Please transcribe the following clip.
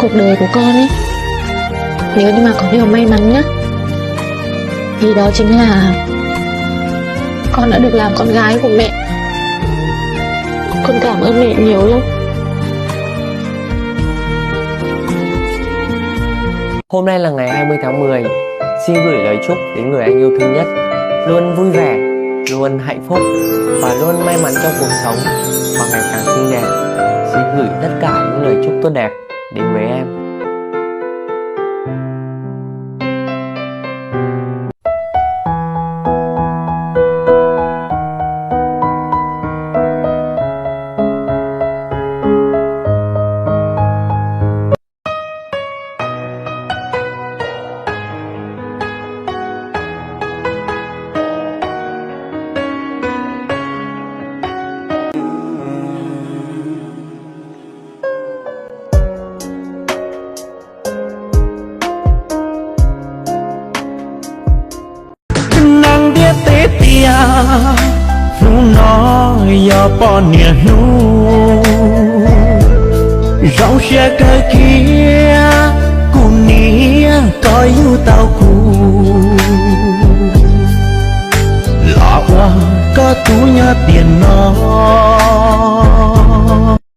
cuộc đời của con ấy, nếu như mà có điều may mắn nhất thì đó chính là con đã được làm con gái của mẹ. Con cảm ơn mẹ nhiều lắm. Hôm nay là ngày 20 tháng 10. Xin gửi lời chúc đến người anh yêu thương nhất, luôn vui vẻ, luôn hạnh phúc và luôn may mắn trong cuộc sống và ngày càng xinh đẹp. Xin gửi tất cả những lời chúc tốt đẹp đến với em. nu nó giờ bỏ nia nu rong xe cây kia cu nia có yêu tao cu lọ qua có tú nhớ tiền nó